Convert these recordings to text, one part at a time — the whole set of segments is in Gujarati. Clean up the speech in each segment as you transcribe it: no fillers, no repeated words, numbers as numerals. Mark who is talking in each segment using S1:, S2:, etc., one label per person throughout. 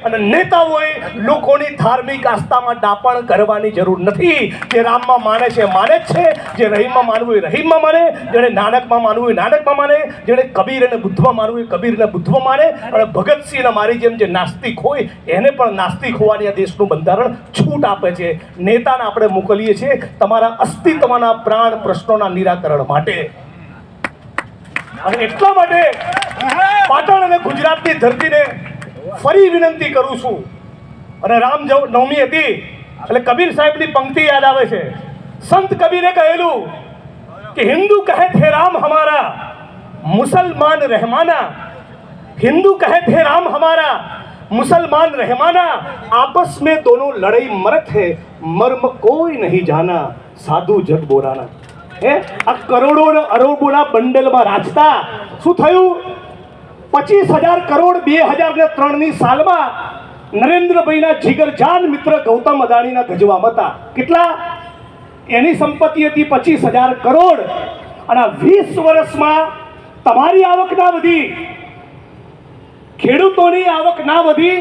S1: અને નેતાઓએ લોકોની ધાર્મિક આસ્થામાં ડાપણ કરવાની જરૂર નથી. જે રામમાં માને છે માને જ છે, જે રહીમમાં માનવું એ રહીમમાં માને, જેણે નાનકમાં માનવું એ નાનકમાં માને, જેણે કબીર અને બુદ્ધમાં માનવું એ કબીર અને બુદ્ધમાં માને. અને ભગતસિંહ અને મારી જેમ જે નાસ્તિક હોય એને પણ નાસ્તિક હોવાની આ દેશનું બંધારણ છૂટ આપે છે. નેતાને આપણે મોકલીએ છીએ તમારા અસ્તિત્વના પ્રાણ પ્રશ્નોના નિરાકરણ માટે. અને એટલા માટે પાટણ અને ગુજરાતની ધરતીને ફરી વિનંતી કરું છું. અને રામ નવમી હતી એટલે કબીર સાહેબની પંક્તિ યાદ આવે છે. સંત કબીરે કહેલું કે હિન્દુ કહે થે રામ હમારા, મુસલમાન રહેમાના. हिंदू कहते हैं राम हमारा, मुसलमान रहमाना. आपस में दोनों लड़ाई मरत है, मर्म कोई नहीं जाना. साधु जग बोराना. આ કરોડો ને અરબોના બંડલમાં રાજતા શું થયું? 25,000 કરોડ 2003 ની સાલમાં નરેન્દ્રભાઈના જીગરજાન મિત્ર ગૌતમ અદાણીના ગજવામાં હતા. કેટલા? એની સંપત્તિ હતી 25,000 કરોડ. અને 20 વર્ષમાં તમારી આવક ના વધી, ખેડૂતોની આવક ના વધી,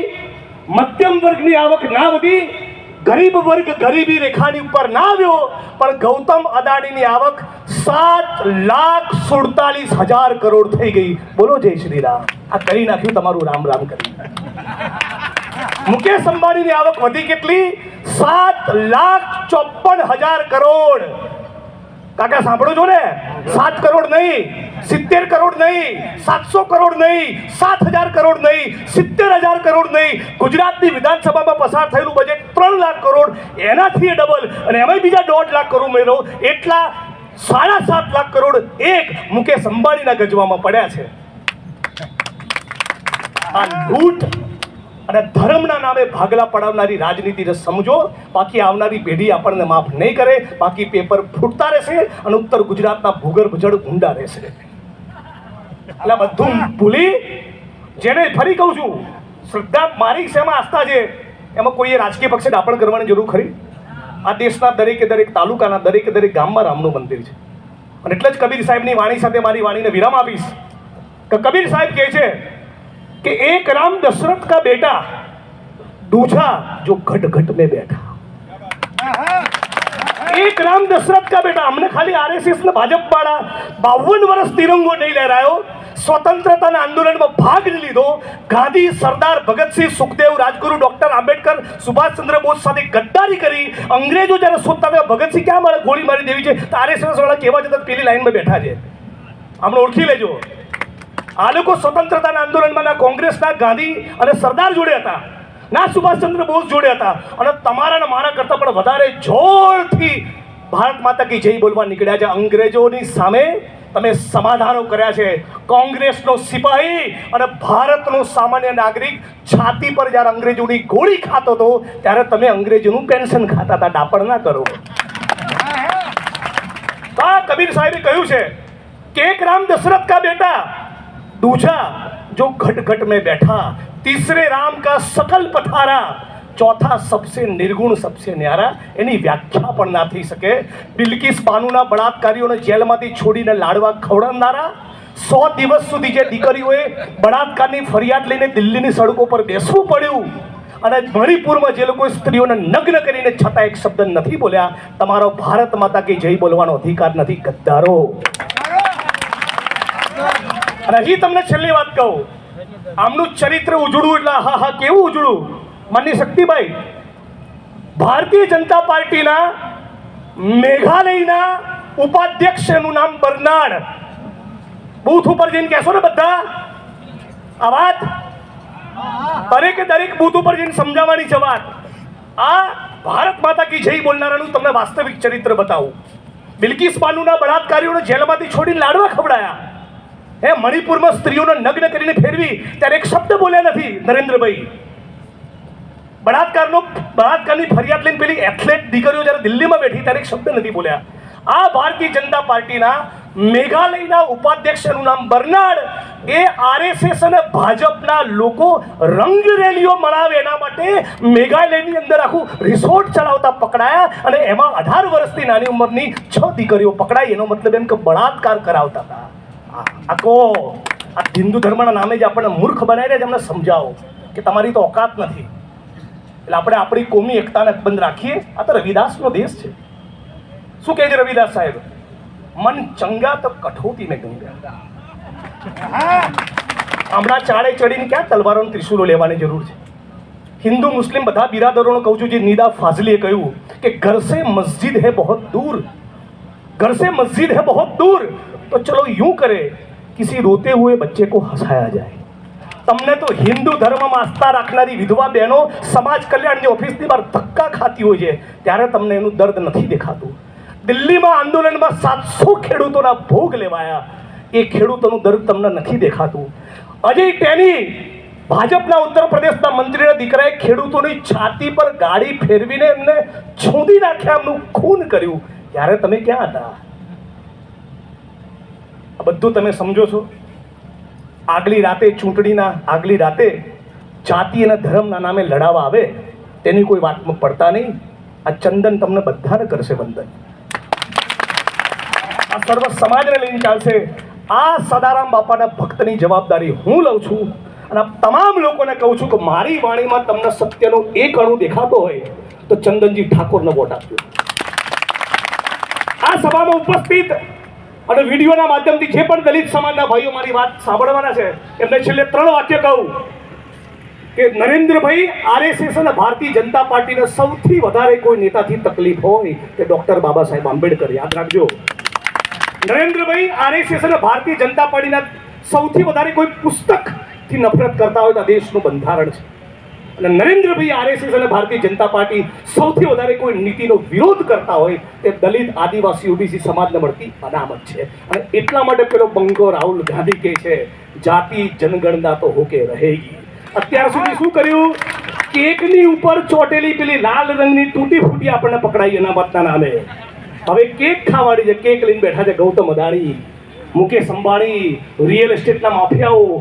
S1: મધ્યમ વર્ગની આવક ના વધી, ગરીબ વર્ગ ગરીબી રેખાની ઉપર ના આવ્યો. પણ ગૌતમ અદાણીની આવક 7,47,000 કરોડ થઈ ગઈ. બોલો જય શ્રી રામ. આ કરી નાખ્યું તમારું રામ રામ કરી. મુકેશ અંબાણીની આવક વધી કેટલી? 7,54,000 કરોડ. કાકા સાંભળો છો ને? 7 કરોડ નહીં, 70 કરોડ નહીં, 700 કરોડ નહીં, 7,000 કરોડ નહીં, 70,000 કરોડ નહીં. ગુજરાતની વિધાનસભામાં પસાર થયેલું બજેટ 3 લાખ કરોડ, એનાથી ડબલ. અને એમાં બીજા 1.5 લાખ કરોડ મેળવો, એટલા 7.5 લાખ કરોડ એક મુકેશ અંબાણીના ગજવામાં પડ્યા છે. આ લૂંટ અને ધર્મના નામે ભાગલા પડાવનારી રાજનીતિને સમજો. બાકી આવનારી પેઢી આપણને માફ નહીં કરે. બાકી પેપર ફૂટતા રહેશે અને ઉત્તર ગુજરાતના ભૂગર્ભ જળ ઊંડા રહેશે. એટલે બધું ભૂલી, જેને ફરી કહું છું, શ્રદ્ધા મારી શેમાં આસ્થા છે એમાં કોઈએ રાજકીય પક્ષે ડાપણ કરવાની જરૂર ખરી? આ દેશના દરેકે દરેક તાલુકાના દરેકે દરેક ગામમાં રામનું મંદિર છે. અને એટલે જ કબીર સાહેબની વાણી સાથે મારી વાણીને વિરામ આપીશ કે કબીર સાહેબ કહે છે कि एक राम दशरथ का बेटा दूजा जो घट घट में बैठा. एक राम दशरथ का बेटा. हमने खाली आरएसएस ने भाजप वाला 52 વર્ષ તિરંગો નહીં લહેરાયો, સ્વતંત્રતાના આંદોલનમાં ભાગ લીધો. ગાંધી, સરદાર ભગતસિંહ, સુખદેવ, રાજગુરુ, ડોક્ટર આંબેડકર, સુભાષચંદ્ર બોઝ સાથે ગદ્દારી કરી. અંગ્રેજો જ્યારે શોધતા હતા ભગતસિંહ ક્યાં મારે ગોળી મારી દેવી છે, તો આરએસએસ વાળા કહેવા જતા પેલી લાઈનમાં બેઠા છે. આપણે ઓળખી લેજો. આ લોકો સ્વતંત્રતાના આંદોલનમાં ના કોંગ્રેસના, ગાંધી અને સરદાર જોડે હતા, ના સુભાષચંદ્ર બોઝ જોડે હતા. અને તમારા ને મારા કરતા પણ વધારે જોરથી ભારત માતા કી જય બોલવા નીકળ્યા છે. અંગ્રેજોની સામે તમે સમાધાનો કર્યા છે. કોંગ્રેસનો સિપાહી અને ભારતનો સામાન્ય નાગરિક છાતી પર જ્યારે અંગ્રેજોની ગોળી ખાતો હતો ત્યારે તમે અંગ્રેજોનું પેન્શન ખાતા હતા. ડાપણ ના કરો. કબીર સાહેબે કહ્યું છે કે એક રામ દશરથ કા બેટા, दूजा जो घट घट में बैठा, तीसरे राम का सकल पथारा, चौथा सबसे निर्गुण सबसे न्यारा. એની વ્યાખ્યા પણ ના થઈ શકે. બિલ્કિસ બાનુના બળાત્કારીઓને જેલમાંથી છોડીને લાડવા ખવડાવનારા, 100 દિવસ સુધી જે દીકરીઓએ બળાત્કારની ફરિયાદ લઈને દિલ્હીની સડકો પર બેસવું પડ્યું, અને મણિપુરમાં જે લોકો સ્ત્રીઓને નગ્ન કરીને છતાં એક શબ્દ નથી બોલ્યા. તમારો ભારત માતા કી જય બોલવાનો અધિકાર નથી, ગદ્દારો. અને હજી તમને છેલ્લી વાત કહું, આમનું ચરિત્ર ઉજળું એટલે હા હા કેવું ઉજળું. માનની શક્તિભાઈ, ભારતીય જનતા પાર્ટીના મેઘાલયના ઉપાધ્યક્ષનું નામ બર્નાડ. બૂથ ઉપર જઈને કહેશો ને બધા આ વાત, દરેકે દરેક બૂથ ઉપર જઈને સમજાવવાની છે વાત. આ ભારત માતા કી જય બોલનારાનું તમને વાસ્તવિક ચરિત્ર બતાવું. બિલ્કિસ બાનુના બળાત્કારીઓને જેલમાંથી છોડીને લાડવા ખવડાયા. મણિપુરમાં સ્ત્રીઓને નગ્ન કરીને ફેરવી ત્યારે એક શબ્દ બોલ્યા નથી નરેન્દ્રભાઈ. બળાત્કારની ફરિયાદ લઈને પેલી એથ્લેટ દીકરીઓ જ્યારે દિલ્હીમાં બેઠી ત્યારે એક શબ્દ નથી બોલ્યા. આ ભારતીય જનતા પાર્ટીના મેઘાલયના ઉપાધ્યક્ષનું નામ બર્નાડ. એ આરએસએસ અને ભાજપના લોકો રંગ રેલીઓ મનાવે એના માટે મેઘાલયની અંદર આખું રિસોર્ટ ચલાવતા પકડાયા. અને એમાં 18 વર્ષથી નાની ઉંમરની 6 દીકરીઓ પકડાઈ. એનો મતલબ એમ કે બળાત્કાર કરાવતા હતા. આ હિન્દુ ધર્મના નામે જ આપણને મૂર્ખ બનાવી રહ્યા છે. અમને સમજાવો કે તમારી તો ઓકાત નથી. એટલે આપણે આપણી કોમી એકતાને અકબંધ રાખીએ. આ તો રવિદાસનો દેશ છે. શું કહે છે રવિદાસ સાહેબ? મન ચંગા તો કઠોતી મેં ગંગા. હમણાં ચાળે ચડીને ક્યાં તલવારો ત્રિશુલો લેવાની જરૂર છે? હિન્દુ મુસ્લિમ બધા બિરાદરોને કહું છું, જે નિદા ફાઝલીએ કહ્યું કે ઘર સે મસ્જિદ હૈ બહોત દૂર, घर से मस्जिद है बहुत दूर, तो चलो यूं करे किसी रोते हुए बच्चे को हंसाया जाए. તમને તો હિન્દુ ધર્મમાં આસ્થા રાખનારી વિધવા બહેનો સમાજ કલ્યાણની ઓફિસની બહાર ધક્કા ખાતી હોય છે ત્યારે તમને એનું દર્દ નથી દેખાતું. દિલ્હીમાં આંદોલનમાં 700 ખેડૂતોના ભોગ લેવાયા, એ ખેડૂતોનું દર્દ તમને નથી દેખાતું. અજય ટેની ભાજપના ઉત્તર પ્રદેશના મંત્રીના દીકરાએ ખેડૂતોની છાતી પર ગાડી ફેરવીને એમને છોડી નાખ્યા, એમનું ખૂન કર્યું. ત્યારે તમે ક્યાં હતા? આ બધું તમે સમજો છો? આગલી રાતે ચૂંટણીના આગલી રાતે જાતિ અને ધર્મના નામે લડાવા આવે તેની કોઈ વાતમાં પડતા નહીં. આ ચંદન તમને બધાને કરશે વંદન. આ સર્વ સમાજને લઈને ચાલશે. આ સદારામ બાપાના ભક્તની જવાબદારી હું લઉં છું અને તમામ લોકોને કહું છું કે મારી વાણીમાં તમને સત્યનો એક અણુ દેખાતો હોય તો ચંદનજી ઠાકોરને વોટ આપજો. આ સભામાં ઉપસ્થિત અને વિડીયોના માધ્યમથી જે પણ દલિત સમાજના ભાઈઓ મારી વાત સાંભળવાના છે એમને છેલ્લે 3 વાક્ય કહું કે નરેન્દ્રભાઈ આરએસએસ અને ભારતીય જનતા પાર્ટીને સૌથી વધારે કોઈ નેતાથી તકલીફ હોય તે ડૉક્ટર બાબા સાહેબ આંબેડકર. યાદ રાખજો, નરેન્દ્રભાઈ આરએસએસ અને ભારતીય જનતા પાર્ટીના સૌથી વધારે કોઈ પુસ્તકથી નફરત કરતા હોય તો આ દેશનું બંધારણ છે. અને નરેન્દ્રભાઈ આરએસએસ અને ભારતીય જનતા પાર્ટી સૌથી વધારે કોઈ નીતિનો વિરોધ કરતા હોય તે દલિત આદિવાસી ઓબીસી સમાજને મળતી અનામત છે. અને એટલા માટે પેલો બંગો રાહુલ ગાંધી કહે છે જાતિ જનગણના તો હોકે રહેગી. અત્યાર સુધી શું કર્યું? કેકની ઉપર ચોટેલી પેલી લાલ રંગની તૂટી ફૂટી આપણને પકડાઈ અનામતના નામે. હવે કેક ખાવાની છે, કેક લઈને બેઠા છે ગૌતમ અદાણી, મુકેશ અંબાણી, રિયલ એસ્ટેટના માફિયાઓ.